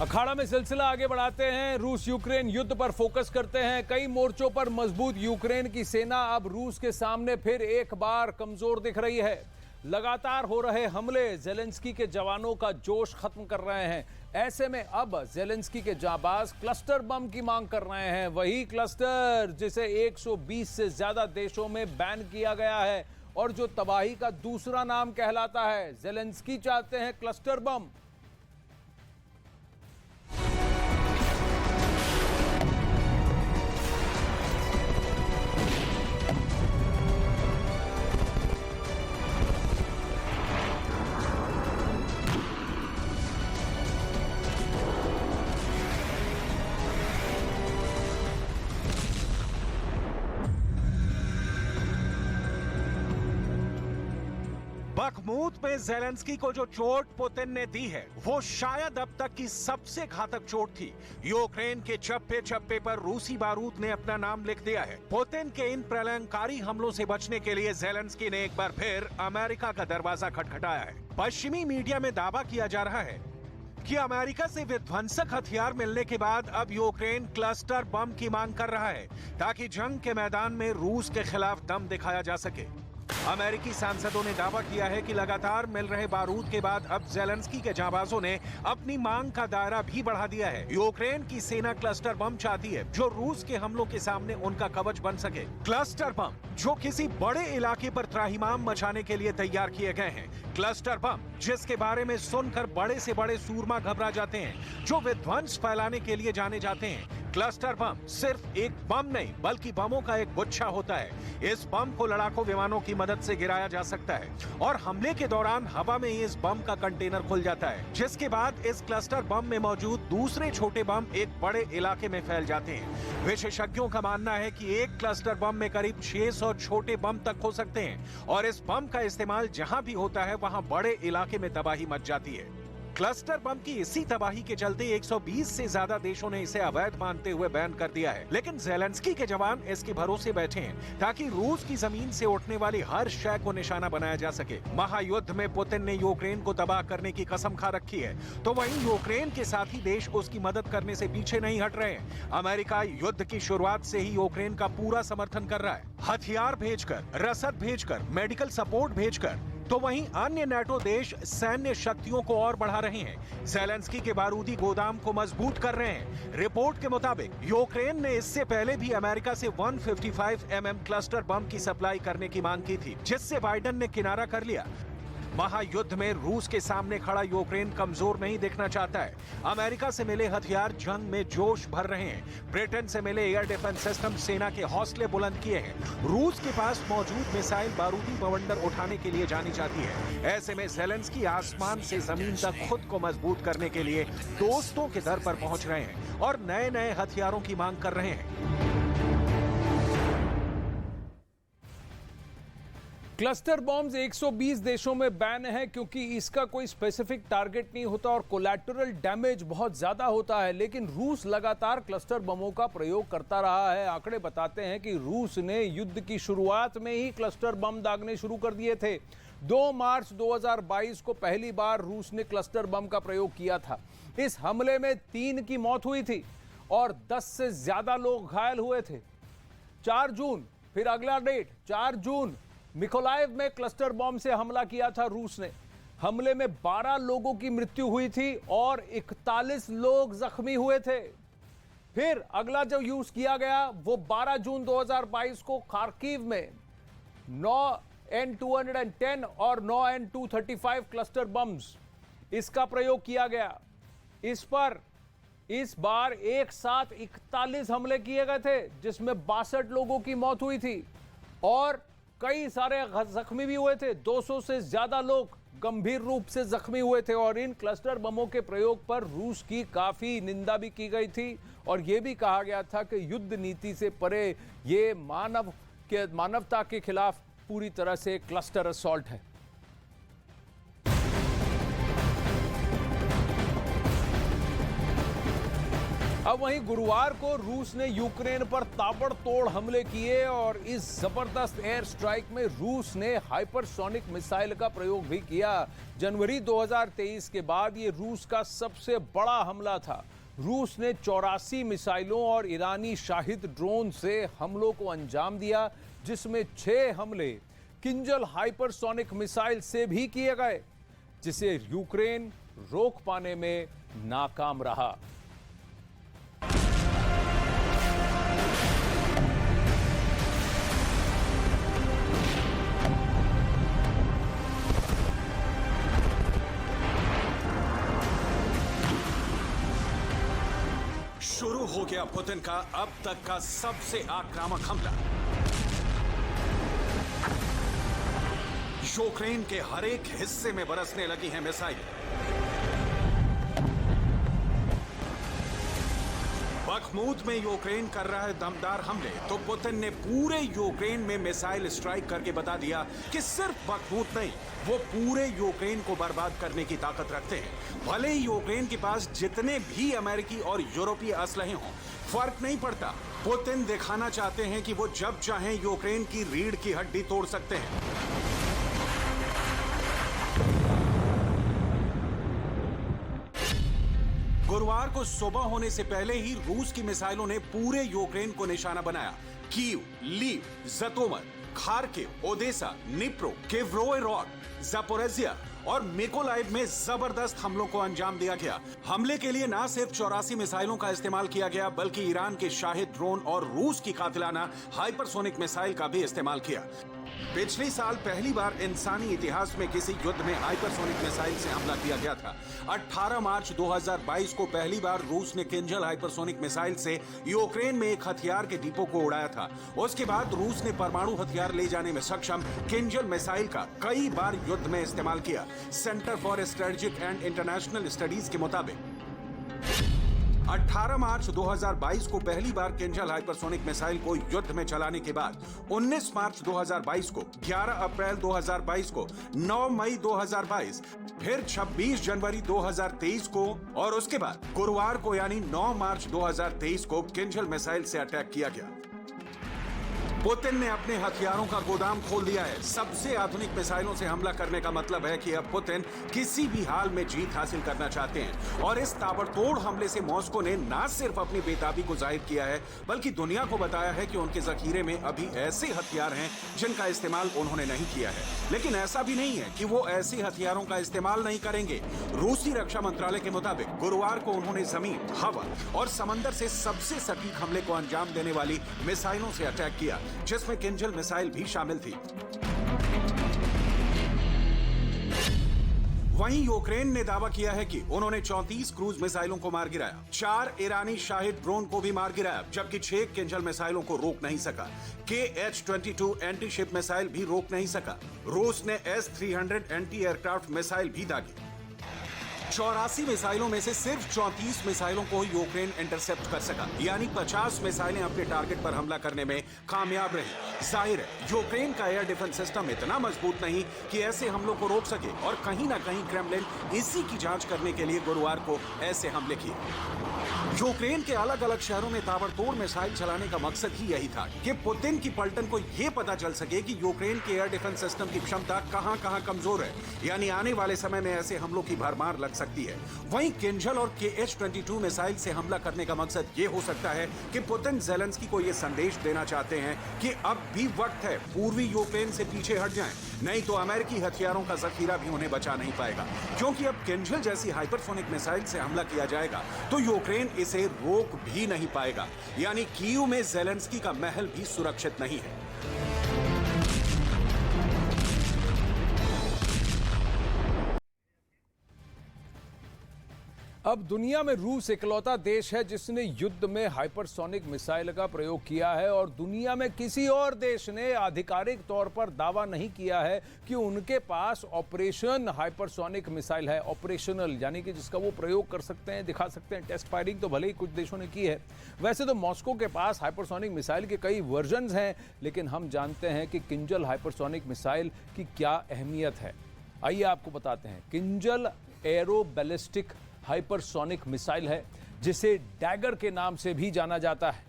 अखाड़ा में सिलसिला आगे बढ़ाते हैं। रूस यूक्रेन युद्ध पर फोकस करते हैं। कई मोर्चों पर मजबूत यूक्रेन की सेना अब रूस के सामने फिर एक बार कमजोर दिख रही है। लगातार हो रहे हमले जेलेंस्की के जवानों का जोश खत्म कर रहे हैं। ऐसे में अब जेलेंस्की के जाबाज क्लस्टर बम की मांग कर रहे हैं, वही क्लस्टर जिसे 120 से ज्यादा देशों में बैन किया गया है और जो तबाही का दूसरा नाम कहलाता है। जेलेंस्की चाहते हैं क्लस्टर बम। बखमूत में जेलेंस्की को जो चोट पुतिन ने दी है वो शायद अब तक की सबसे घातक चोट थी। यूक्रेन के चप्पे चप्पे पर रूसी बारूद ने अपना नाम लिख दिया है। पुतिन के इन प्रलयंकारी हमलों से बचने के लिए जेलेंस्की ने एक बार फिर अमेरिका का दरवाजा खटखटाया है। पश्चिमी मीडिया में दावा किया जा रहा है कि अमेरिका से विध्वंसक हथियार मिलने के बाद अब यूक्रेन क्लस्टर बम की मांग कर रहा है ताकि जंग के मैदान में रूस के खिलाफ दम दिखाया जा सके। अमेरिकी सांसदों ने दावा किया है कि लगातार मिल रहे बारूद के बाद अब जेलेंस्की के जाबाजों ने अपनी मांग का दायरा भी बढ़ा दिया है। यूक्रेन की सेना क्लस्टर बम चाहती है जो रूस के हमलों के सामने उनका कवच बन सके। क्लस्टर बम जो किसी बड़े इलाके पर त्राहिमाम मचाने के लिए तैयार किए गए हैं। क्लस्टर बम जिसके बारे में सुनकर बड़े से बड़े सूरमा घबरा जाते हैं, जो विध्वंस फैलाने के लिए जाने जाते हैं। क्लस्टर बम सिर्फ एक बम नहीं बल्कि बमों का एक गुच्छा होता है। इस बम को लड़ाकू विमानों की मदद से गिराया जा सकता है और हमले के दौरान हवा में इस बम का कंटेनर खुल जाता है, जिसके बाद इस क्लस्टर बम में मौजूद दूसरे छोटे बम एक बड़े इलाके में फैल जाते हैं। विशेषज्ञों का मानना है कि एक क्लस्टर बम में करीब 600 छोटे बम तक हो सकते हैं और इस बम का इस्तेमाल जहां भी होता है वहां बड़े इलाके में तबाही मच जाती है। क्लस्टर बम की इसी तबाही के चलते 120 से ज्यादा देशों ने इसे अवैध मानते हुए बैन कर दिया है। लेकिन जेलेंस्की के जवान इसके भरोसे बैठे हैं ताकि रूस की जमीन से उठने वाली हर शय को निशाना बनाया जा सके। महायुद्ध में पुतिन ने यूक्रेन को तबाह करने की कसम खा रखी है, तो वहीं यूक्रेन के साथी देश उसकी मदद करने से पीछे नहीं हट रहे हैं। अमेरिका युद्ध की शुरुआत से ही यूक्रेन का पूरा समर्थन कर रहा है, हथियार भेजकर, रसद भेजकर, मेडिकल सपोर्ट भेजकर। तो वहीं अन्य नाटो देश सैन्य शक्तियों को और बढ़ा रहे हैं, जेलेंस्की के बारूदी गोदाम को मजबूत कर रहे हैं। रिपोर्ट के मुताबिक यूक्रेन ने इससे पहले भी अमेरिका से 155 mm क्लस्टर बम की सप्लाई करने की मांग की थी, जिससे बाइडेन ने किनारा कर लिया। महायुद्ध में रूस के सामने खड़ा यूक्रेन कमजोर नहीं दिखना चाहता है। अमेरिका से मिले हथियार जंग में जोश भर रहे हैं। ब्रिटेन से मिले एयर डिफेंस सिस्टम सेना के हौसले बुलंद किए हैं। रूस के पास मौजूद मिसाइल बारूदी बवंडर उठाने के लिए जानी जाती है। ऐसे में जेलेंस्की आसमान से जमीन तक खुद को मजबूत करने के लिए दोस्तों के दर पर पहुंच रहे हैं और नए नए हथियारों की मांग कर रहे हैं। क्लस्टर बॉम्ब्स 120 देशों में बैन है क्योंकि इसका कोई स्पेसिफिक टारगेट नहीं होता और कोलैटरल डैमेज बहुत ज्यादा होता है। लेकिन रूस लगातार क्लस्टर बमों का प्रयोग करता रहा है। आंकड़े बताते हैं कि रूस ने युद्ध की शुरुआत में ही क्लस्टर बम दागने शुरू कर दिए थे। 2 मार्च 2022 को पहली बार रूस ने क्लस्टर बम का प्रयोग किया था। इस हमले में 3 की मौत हुई थी और 10 से ज्यादा लोग घायल हुए थे। 4 जून फिर अगला डेट 4 जून मिकोलाइव में क्लस्टर बॉम्ब से हमला किया था रूस ने। हमले में 12 लोगों की मृत्यु हुई थी और 41 लोग जख्मी हुए थे। फिर अगला जो यूज किया गया वो 12 जून 2022 को खार्किव में 9 N210 और 9 N235 क्लस्टर बम्स इसका प्रयोग किया गया। इस बार एक साथ 41 हमले किए गए थे जिसमें 62 लोगों की मौत हुई थी और कई सारे जख्मी भी हुए थे। 200 से ज्यादा लोग गंभीर रूप से जख्मी हुए थे और इन क्लस्टर बमों के प्रयोग पर रूस की काफी निंदा भी की गई थी और यह भी कहा गया था कि युद्ध नीति से परे ये मानवता के खिलाफ पूरी तरह से क्लस्टर असॉल्ट है। अब वहीं गुरुवार को रूस ने यूक्रेन पर ताबड़तोड़ हमले किए और इस जबरदस्त एयर स्ट्राइक में रूस ने हाइपरसोनिक मिसाइल का प्रयोग भी किया। जनवरी 2023 के बाद ये रूस का सबसे बड़ा हमला था। रूस ने 84 मिसाइलों और ईरानी शाहिद ड्रोन से हमलों को अंजाम दिया, जिसमें 6 हमले किंजल हाइपरसोनिक मिसाइल से भी किए गए, जिसे यूक्रेन रोक पाने में नाकाम रहा। शुरू हो गया पुतिन का अब तक का सबसे आक्रामक हमला। यूक्रेन के हर एक हिस्से में बरसने लगी हैं मिसाइल। बखमूत में यूक्रेन कर रहा है दमदार हमले, तो पुतिन ने पूरे यूक्रेन में मिसाइल स्ट्राइक करके बता दिया कि सिर्फ बखमूत नहीं, वो पूरे यूक्रेन को बर्बाद करने की ताकत रखते हैं। भले ही यूक्रेन के पास जितने भी अमेरिकी और यूरोपीय असलहे हों, फर्क नहीं पड़ता। पुतिन दिखाना चाहते हैं कि वो जब चाहें यूक्रेन की रीढ़ की हड्डी तोड़ सकते हैं। गुरुवार को सुबह होने से पहले ही रूस की मिसाइलों ने पूरे यूक्रेन को निशाना बनाया। Kyiv, Lviv, Zhytomyr, Kharkiv, Odesa, Dnipro, Kirovohrad, Zaporizhzhia और मिकोलाइव में जबरदस्त हमलों को अंजाम दिया गया। हमले के लिए न सिर्फ 84 मिसाइलों का इस्तेमाल किया गया, बल्कि ईरान के शाहिद ड्रोन और रूस की कातिलाना हाइपरसोनिक मिसाइल का भी इस्तेमाल किया। पिछले साल पहली बार इंसानी इतिहास में किसी युद्ध में हाइपरसोनिक मिसाइल से हमला किया गया था। 18 मार्च 2022 को पहली बार रूस ने किंजल हाइपरसोनिक मिसाइल से यूक्रेन में एक हथियार के डिपो को उड़ाया था। उसके बाद रूस ने परमाणु हथियार ले जाने में सक्षम किंजल मिसाइल का कई बार युद्ध में इस्तेमाल किया। Centre for strategic and international studies के मुताबिक 18 मार्च 2022 को पहली बार किंजल हाइपरसोनिक मिसाइल को युद्ध में चलाने के बाद 19 मार्च 2022 को, 11 अप्रैल 2022 को, 9 मई 2022, फिर 26 जनवरी 2023 को और उसके बाद गुरुवार को यानी 9 मार्च 2023 को किंजल मिसाइल से अटैक किया गया। पुतिन ने अपने हथियारों का गोदाम खोल दिया है। सबसे आधुनिक मिसाइलों से हमला करने का मतलब है कि अब पुतिन किसी भी हाल में जीत हासिल करना चाहते हैं। और इस ताबड़तोड़ हमले से मॉस्को ने न सिर्फ अपनी बेताबी को जाहिर किया है, बल्कि दुनिया को बताया है कि उनके जखीरे में अभी ऐसे हथियार हैं जिनका इस्तेमाल उन्होंने नहीं किया है। लेकिन ऐसा भी नहीं है कि वो ऐसे हथियारों का इस्तेमाल नहीं करेंगे। रूसी रक्षा मंत्रालय के मुताबिक गुरुवार को उन्होंने जमीन, हवा और समंदर से सबसे सटीक हमले को अंजाम देने वाली मिसाइलों से अटैक किया, जिसमें किंजल मिसाइल भी शामिल थी। वहीं यूक्रेन ने दावा किया है कि उन्होंने 34 क्रूज मिसाइलों को मार गिराया, 4 ईरानी शाहिद ड्रोन को भी मार गिराया, जबकि 6 किंजल मिसाइलों को रोक नहीं सका। KH-22 एंटी शिप मिसाइल भी रोक नहीं सका। रूस ने S-300 एंटी एयरक्राफ्ट मिसाइल भी दागी। 84 मिसाइलों में से सिर्फ 34 मिसाइलों को यूक्रेन इंटरसेप्ट कर सका, यानी 50 मिसाइलें अपने टारगेट पर हमला करने में कामयाब रही। जाहिर है यूक्रेन का एयर डिफेंस सिस्टम इतना मजबूत नहीं कि ऐसे हमलों को रोक सके, और कहीं ना कहीं क्रेमलिन इसी की जांच करने के लिए गुरुवार को ऐसे हमले किए। यूक्रेन के अलग अलग शहरों में ताबड़तोड़ मिसाइल चलाने का मकसद ही यही था कि पुतिन की पलटन को यह पता चल सके कि यूक्रेन के एयर डिफेंस सिस्टम की क्षमता कहां कहां कमजोर है, यानी आने वाले समय में ऐसे हमलों की भरमार लग सकती है। वहीं किंजल और KH-22 मिसाइल से हमला करने का मकसद ये हो सकता है कि पुतिन ज़ेलेंस्की को यह संदेश देना चाहते हैं कि अब भी वक्त है, पूर्वी यूक्रेन से पीछे हट जाएं, नहीं तो अमेरिकी हथियारों का जखीरा भी उन्हें बचा नहीं पाएगा। क्योंकि अब किंजल जैसी हाइपरसोनिक मिसाइल से हमला किया जाएगा तो यूक्रेन इसे रोक भी नहीं पाएगा, यानी कीव में ज़ेलेंस्की का महल भी सुरक्षित नहीं है। अब दुनिया में रूस इकलौता देश है जिसने युद्ध में हाइपरसोनिक मिसाइल का प्रयोग किया है, और दुनिया में किसी और देश ने आधिकारिक तौर पर दावा नहीं किया है कि उनके पास ऑपरेशन हाइपरसोनिक मिसाइल है। ऑपरेशनल यानी कि जिसका वो प्रयोग कर सकते हैं, दिखा सकते हैं। टेस्ट फायरिंग तो भले ही कुछ देशों ने की है। वैसे तो मॉस्को के पास हाइपरसोनिक मिसाइल के कई वर्जन्स हैं, लेकिन हम जानते हैं कि किंजल हाइपरसोनिक मिसाइल की क्या अहमियत है। आइए आपको बताते हैं। Kinjal arrow ballistic hypersonic missile है। जिसे डैगर के नाम से भी जाना जाता है।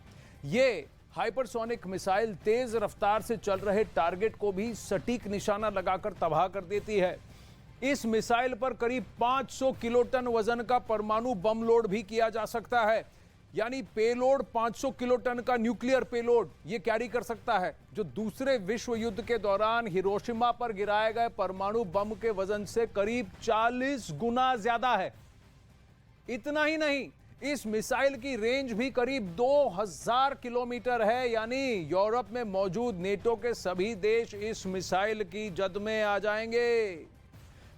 ये हाइपरसोनिक मिसाइल तेज रफ्तार से चल रहे टारगेट को भी सटीक निशाना लगाकर तबाह कर देती है। इस मिसाइल पर करीब 500 किलोटन वजन का परमाणु बम लोड भी किया जा सकता है, यानी पेलोड 500 किलोटन का न्यूक्लियर पेलोड ये कैरी कर सकता है, जो दूसरे विश्व युद्ध के दौरान हिरोशिमा पर गिराए गए परमाणु बम के वजन से करीब 40 गुना ज्यादा है। इतना ही नहीं, इस मिसाइल की रेंज भी करीब 2000 किलोमीटर है, यानी यूरोप में मौजूद नेटो के सभी देश इस मिसाइल की जद में आ जाएंगे।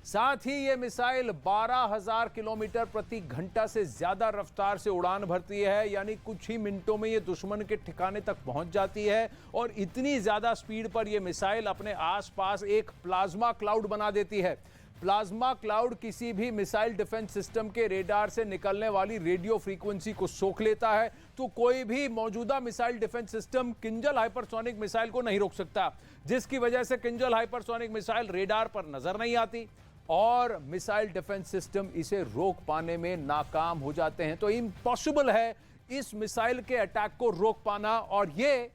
साथ ही यह मिसाइल 12,000 किलोमीटर प्रति घंटा से ज्यादा रफ्तार से उड़ान भरती है, यानी कुछ ही मिनटों में यह दुश्मन के ठिकाने तक पहुंच जाती है और इतनी ज्यादा स्पीड पर यह मिसाइल अपने आसपास एक प्लाज्मा क्लाउड बना देती है। प्लाज्मा क्लाउड किसी भी मिसाइल डिफेंस सिस्टम के रेडार से निकलने वाली रेडियो फ्रीक्वेंसी को सोख लेता है, तो कोई भी मौजूदा missile defence system Kinjal hypersonic missile को नहीं रोक सकता, जिसकी वजह से किंजल हाइपरसोनिक मिसाइल रेडार पर नजर नहीं आती और मिसाइल डिफेंस सिस्टम इसे रोक पाने में नाकाम हो जाते हैं। तो इम्पॉसिबल है इस मिसाइल के अटैक को रोक पाना, और ये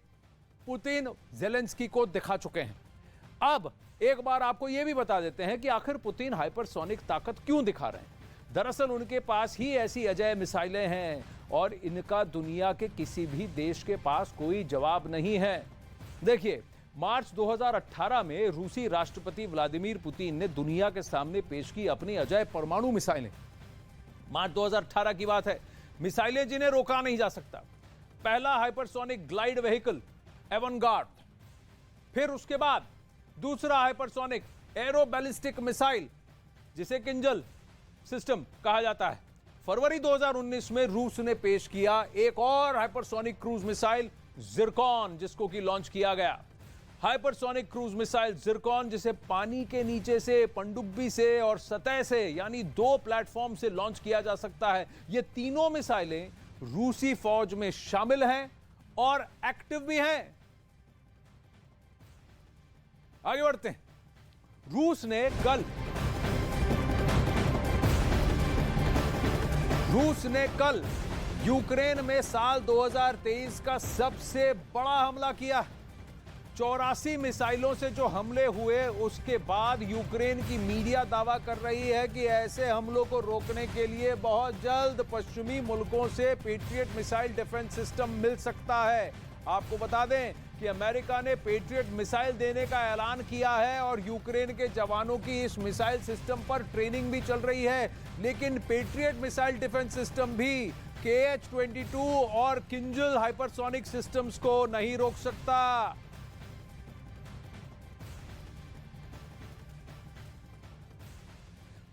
पुतिन ज़ेलेंस्की को दिखा चुके हैं। अब एक बार आपको यह भी बता देते हैं कि आखिर पुतिन हाइपरसोनिक ताकत क्यों दिखा रहे हैं। दरअसल उनके पास ही ऐसी अजय मिसाइलें हैं और इनका दुनिया के किसी भी देश के पास कोई जवाब नहीं है। देखिए, मार्च 2018 में रूसी राष्ट्रपति व्लादिमीर पुतिन ने दुनिया के सामने पेश की अपनी अजय परमाणु मिसाइलें। मार्च 2018 की बात है, मिसाइलें जिन्हें रोका नहीं जा सकता। पहला हाइपरसोनिक ग्लाइड व्हीकल एवनगार्ड, फिर उसके बाद दूसरा हाइपरसोनिक एरो बैलिस्टिक मिसाइल जिसे किंजल सिस्टम कहा जाता है। फरवरी 2019 में रूस ने पेश किया एक और हाइपरसोनिक क्रूज मिसाइल जिरकॉन, जिसको कि लॉन्च किया गया। हाइपरसोनिक क्रूज मिसाइल जिरकॉन, जिसे पानी के नीचे से, पनडुब्बी से और सतह से, यानी 2 प्लेटफॉर्म से लॉन्च किया जा सकता है। ये तीनों मिसाइलें रूसी फौज में शामिल हैं और एक्टिव भी हैं। आगे बढ़ते हैं। रूस ने कल यूक्रेन में साल 2023 का सबसे बड़ा हमला किया। 84 मिसाइलों से जो हमले हुए, उसके बाद यूक्रेन की मीडिया दावा कर रही है कि ऐसे हमलों को रोकने के लिए बहुत जल्द पश्चिमी मुल्कों से पेट्रियट मिसाइल डिफेंस सिस्टम मिल सकता है। आपको बता दें कि अमेरिका ने पेट्रियट मिसाइल देने का ऐलान किया है और यूक्रेन के जवानों की इस मिसाइल सिस्टम पर ट्रेनिंग भी चल रही है। लेकिन पेट्रियट मिसाइल डिफेंस सिस्टम भी KH-22 और किंजल हाइपरसोनिक सिस्टम्स को नहीं रोक सकता।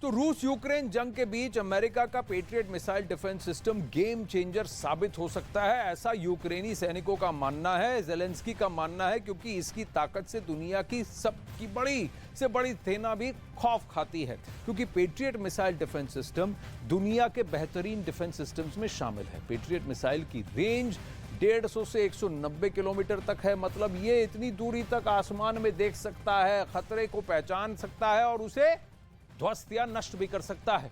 तो रूस यूक्रेन जंग के बीच अमेरिका का patriot missile defence system game changer साबित हो सकता है, ऐसा यूक्रेनी सैनिकों का मानना है, ज़ेलेंस्की का मानना है, क्योंकि इसकी ताकत से दुनिया की सबकी बड़ी से बड़ी सेना भी खौफ खाती है, क्योंकि पेट्रियट मिसाइल डिफेंस सिस्टम दुनिया के बेहतरीन डिफेंस सिस्टम्स में शामिल है। पेट्रियट मिसाइल की रेंज 150 से 190 किलोमीटर तक है, मतलब ये इतनी दूरी तक आसमान में देख सकता है, खतरे को पहचान सकता है और उसे ध्वस्त या नष्ट भी कर सकता है।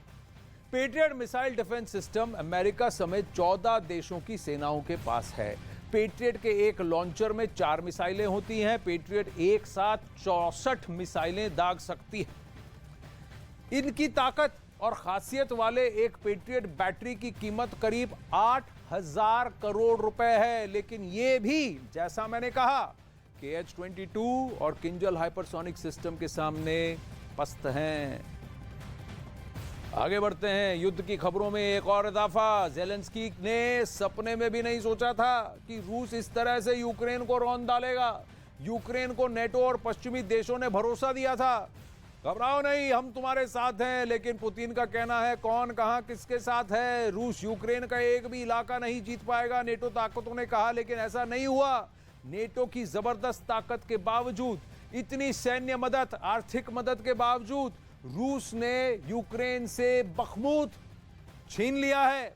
Patriot missile defence system America समेत 14 देशों की सेनाओं के पास है। पेट्रियट के एक लॉन्चर में 4 मिसाइलें होती हैं। पेट्रियट एक साथ 64 मिसाइलें दाग सकती है। इनकी ताकत और खासियत वाले एक पेट्रियट बैटरी की कीमत करीब 8,000 करोड़ रुपए है। लेकिन ये भी, जैसा मैंने कहा, KH-22 और किंजल हाइपरसोनिक सिस्टम के सामने पस्त हैं। आगे बढ़ते हैं। युद्ध की खबरों में एक और इजाफा। ज़ेलेंस्की ने सपने में भी नहीं सोचा था कि रूस इस तरह से यूक्रेन को रौंद डालेगा। यूक्रेन को नेटो और पश्चिमी देशों ने भरोसा दिया था, घबराओ नहीं, हम तुम्हारे साथ हैं। लेकिन पुतिन का कहना है कौन कहां किसके साथ है। रूस यूक्रेन का एक भी इलाका नहीं जीत पाएगा, नेटो ताकतों ने कहा, लेकिन ऐसा नहीं हुआ। नेटो की जबरदस्त ताकत के बावजूद, इतनी सैन्य मदद, आर्थिक मदद के बावजूद रूस ने यूक्रेन से बखमूत छीन लिया है।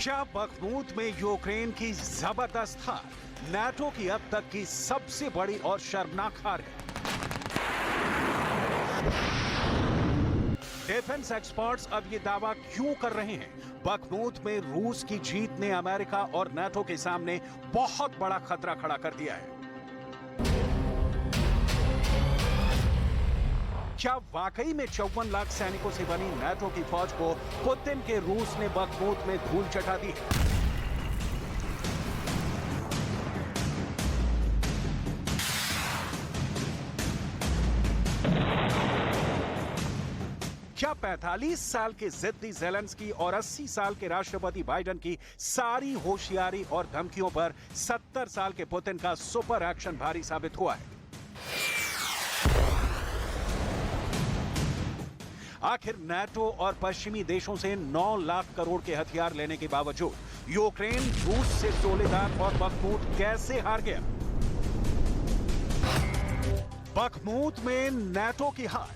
क्या बखमूत में यूक्रेन की जबरदस्त हार नाटो की अब तक की सबसे बड़ी और शर्मनाक हार है? डिफेंस एक्सपर्ट्स अब ये दावा क्यों कर रहे हैं? बखमूत में रूस की जीत ने अमेरिका और नाटो के सामने बहुत बड़ा खतरा खड़ा कर दिया है। क्या वाकई में 54 लाख सैनिकों से बनी नाटो की फौज को पुतिन के रूस ने बखमूत में धूल चटा दी है? क्या 45 साल के जिद्दी ज़ेलेंस्की और 80 साल के राष्ट्रपति बाइडेन की सारी होशियारी और धमकियों पर 70 साल के पुतिन का सुपर एक्शन भारी साबित हुआ है? आखिर नाटो और पश्चिमी देशों से 9 लाख करोड़ के हथियार लेने के बावजूद यूक्रेन रूस से सोलेदार और बखमूत कैसे हार गया? बखमूत में नाटो की हार।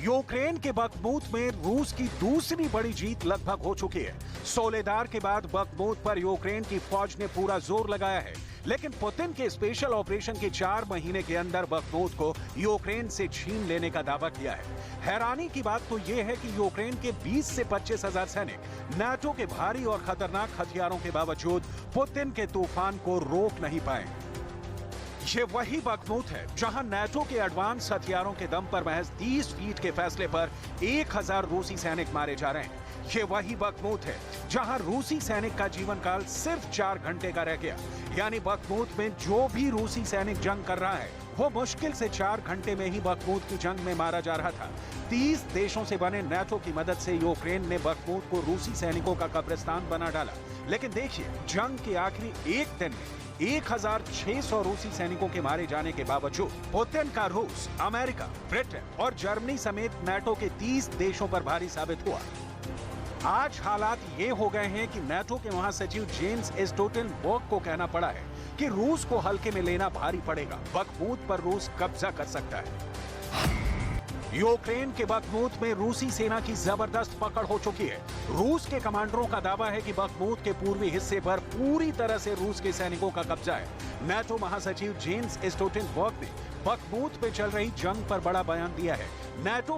यूक्रेन के बखमूत में रूस की दूसरी बड़ी जीत लगभग हो चुकी है। सोलेदार के बाद बखमूत पर यूक्रेन की फौज ने पूरा जोर लगाया है, लेकिन पुतिन के स्पेशल ऑपरेशन के 4 महीने के अंदर बखमूत को यूक्रेन से छीन लेने का दावा किया है। हैरानी की बात तो यह है कि यूक्रेन के 20 से 25 हजार सैनिक नाटो के भारी और खतरनाक हथियारों के बावजूद पुतिन के तूफान को रोक नहीं पाए। ये वही बखमूत है जहां नाटो के एडवांस हथियारों के दम पर महज 30 फीट के फैसले पर 1000 रूसी सैनिक मारे जा रहे हैं। ये वही बखमूत है जहां रूसी सैनिक का जीवन काल सिर्फ 4 घंटे का रह गया। यानी बखमूत में जो भी रूसी सैनिक जंग कर रहा है वो मुश्किल से 4 घंटे में ही बखमूत की जंग में मारा जा रहा था। 30 देशों से बने नाटो की मदद से यूक्रेन ने बखमूत को रूसी सैनिकों का कब्रिस्तान बना डाला। लेकिन देखिए, जंग के आखिरी एक दिन में 1600 रूसी सैनिकों के मारे जाने के बावजूद पुतिन का रूस, अमेरिका, ब्रिटेन और जर्मनी समेत नाटो के 30 देशों पर भारी साबित हुआ। आज हालात ये हो गए हैं कि नाटो के महासचिव जेम्स स्टोल्टनबर्ग को कहना पड़ा है कि रूस को हल्के में लेना भारी पड़ेगा। बखमूत पर रूस कब्जा कर सकता है। यूक्रेन के बखमूत में रूसी सेना की जबरदस्त पकड़ हो चुकी है। रूस के कमांडरों का दावा है कि बखमूत के पूर्वी हिस्से पर पूरी तरह से रूस के सैनिकों का कब्जा है। नाटो महासचिव जेम्स स्टोल्टनबर्ग ने बखमूत में चल रही जंग पर बड़ा बयान दिया है। नाटो